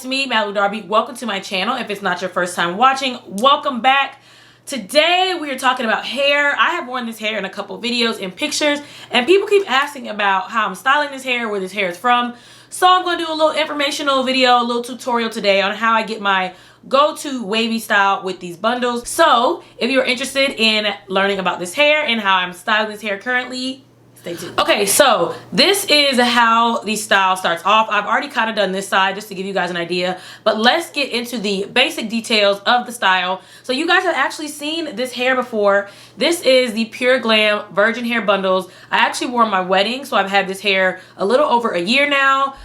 it's me, Malibu Darby. Welcome to my channel. If it's not your first time watching, welcome back. Today we are talking about hair. I have worn this hair in a couple videos and pictures, and people keep asking about how I'm styling this hair, where this hair is from. So I'm going to do a little informational video, a little tutorial today on how I get my go-to wavy style with these bundles. So if you're interested in learning about this hair and how I'm styling this hair currently, stay tuned. Okay, so this is how the style starts off. I've already kind of done this side just to give you guys an idea, but let's get into the basic details of the style. So you guys have actually seen this hair before. This is the Pure Glam Virgin Hair Bundles. I actually wore my wedding, so I've had this hair a little over a year now.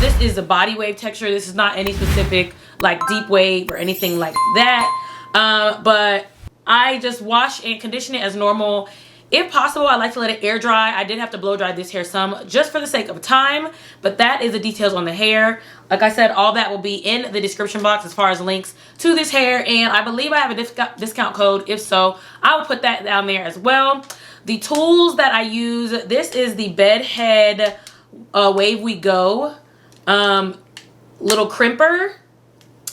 This is a body wave texture. This is not any specific like deep wave or anything like that. But I just wash and condition it as normal. If possible, I like to let it air dry. I did have to blow dry this hair some just for the sake of time, but that is the details on the hair. Like I said, all that will be in the description box as far as links to this hair, and I believe I have a discount code. If so, I will put that down there as well. The tools that I use, this is the Bedhead Wavy Go little crimper.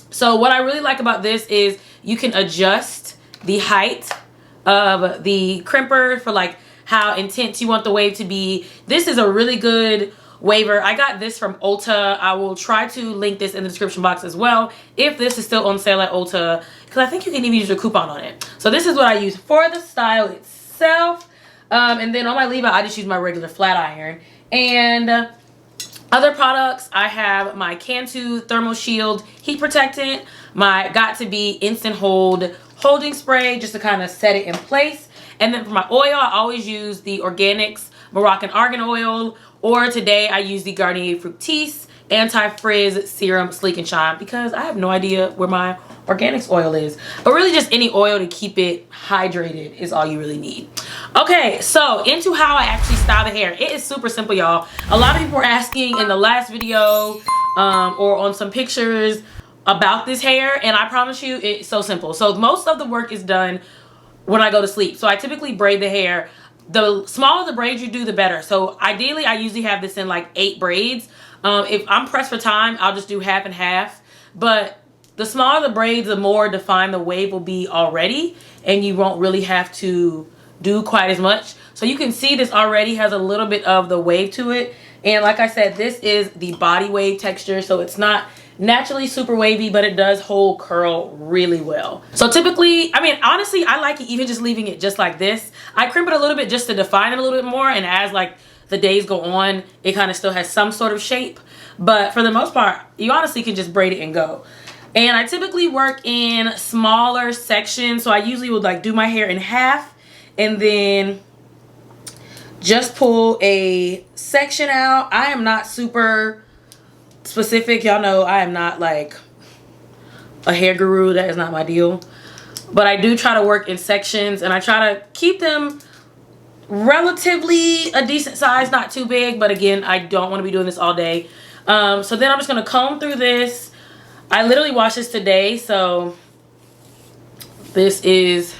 So what I really like about this is you can adjust the height of the crimper for like how intense you want the wave to be. This is a really good waver. I got this from Ulta. I will try to link this in the description box as well if this is still on sale at Ulta, because I think you can even use a coupon on it. So this is what I use for the style itself. And then on my leave-out, I just use my regular flat iron. And other products, I have my Cantu Thermal Shield Heat Protectant, my Got To Be Instant Hold holding spray just to kind of set it in place. And then for my oil, I always use the Organics Moroccan Argan Oil, or today I use the Garnier Fructis Anti-Frizz Serum Sleek and Shine, because I have no idea where my organics oil is. But really just any oil to keep it hydrated is all you really need. Okay, so into how I actually style the hair. It is super simple, y'all. A lot of people were asking in the last video or on some pictures about this hair, and I promise you it's so simple. So most of the work is done when I go to sleep. So I typically braid the hair. The smaller the braids you do, the better. So ideally I usually have this in like 8 braids. If I'm pressed for time, I'll just do half and half. But the smaller the braids, the more defined the wave will be already, and you won't really have to do quite as much. So you can see this already has a little bit of the wave to it. And like I said, this is the body wave texture, so it's not naturally super wavy, but it does hold curl really well. So typically, I mean, honestly, I like it even just leaving it just like this. I crimp it a little bit just to define it a little bit more, and as like the days go on, it kind of still has some sort of shape. But for the most part, you honestly can just braid it and go. And I typically work in smaller sections, so I usually would like do my hair in half and then just pull a section out. I am not super specific. Y'all know I am not like a hair guru. That is not my deal. But I do try to work in sections, and I try to keep them relatively a decent size, not too big. But again, I don't want to be doing this all day. So then I'm just going to comb through this. I literally washed this today, so this is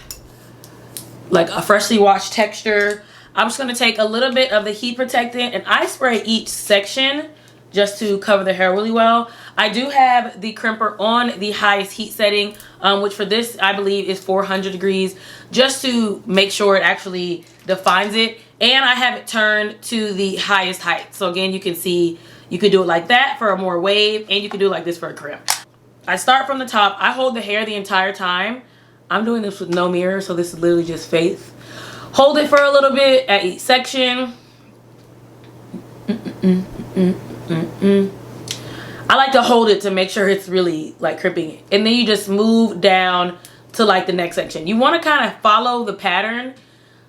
like a freshly washed texture. I'm just going to take a little bit of the heat protectant, and I spray each section just to cover the hair really well. I do have the crimper on the highest heat setting, which for this I believe is 400 degrees, just to make sure it actually defines it. And I have it turned to the highest height. So again, you can see you could do it like that for a more wave, and you can do it like this for a crimp. I start from the top. I hold the hair the entire time. I'm doing this with no mirror, so this is literally just faith. Hold it for a little bit at each section. I like to hold it to make sure it's really like crimping it. And then you just move down to like the next section. You want to kind of follow the pattern.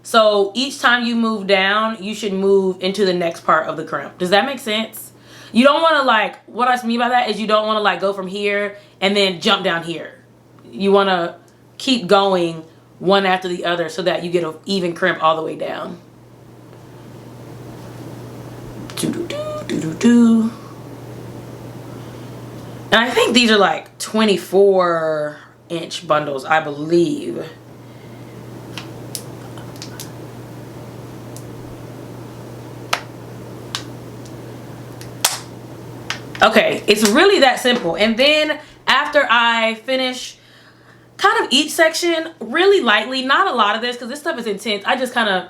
So each time you move down, you should move into the next part of the crimp. Does that make sense? You don't want to like, what I mean by that is you don't want to like go from here and then jump down here. You want to keep going one after the other so that you get an even crimp all the way down. And I think these are like 24-inch bundles, I believe. Okay, it's really that simple. And then after I finish kind of each section really lightly, not a lot of this because this stuff is intense, I just kind of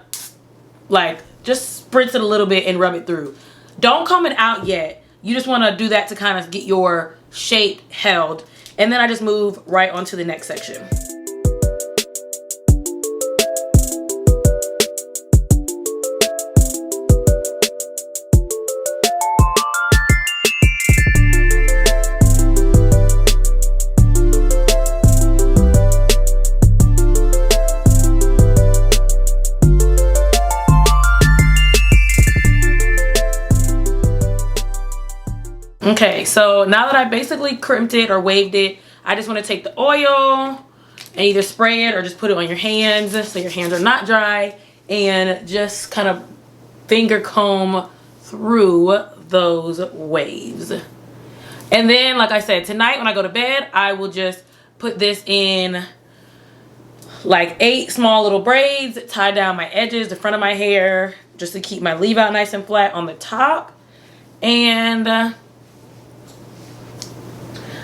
like just spritz it a little bit and rub it through. Don't comb it out yet. You just want to do that to kind of get your shape held. And then I just move right on to the next section. Okay, so now that I basically crimped it or waved it, I just want to take the oil and either spray it or just put it on your hands so your hands are not dry, and just kind of finger comb through those waves. And then, like I said, tonight when I go to bed, I will just put this in like 8 small little braids, tie down my edges, the front of my hair, just to keep my leave out nice and flat on the top. And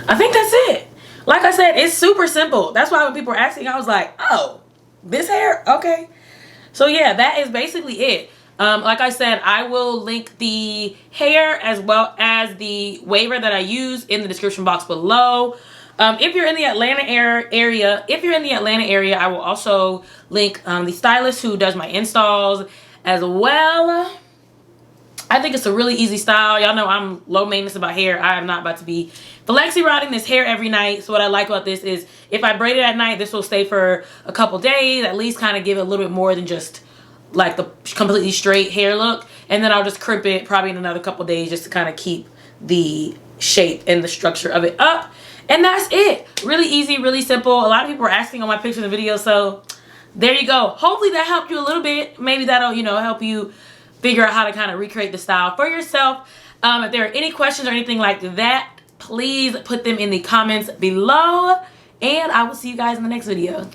I think that's it. Like I said, it's super simple. That's why when people were asking, I was like, oh, this hair? Okay. So yeah, that is basically it. Like I said, I will link the hair as well as the waver that I use in the description box below. If you're in the Atlanta area, I will also link the stylist who does my installs as well. I think it's a really easy style. Y'all know I'm low maintenance about hair. I am not about to be flexi rodding this hair every night. So what I like about this is if I braid it at night, this will stay for a couple days, at least kind of give it a little bit more than just like the completely straight hair look. And then I'll just crimp it probably in another couple days just to kind of keep the shape and the structure of it up. And that's it. Really easy, really simple. A lot of people are asking on my pictures and videos, so there you go. Hopefully that helped you a little bit. Maybe that'll, you know, help you figure out how to kind of recreate the style for yourself. If there are any questions or anything like that, please put them in the comments below, and I will see you guys in the next video.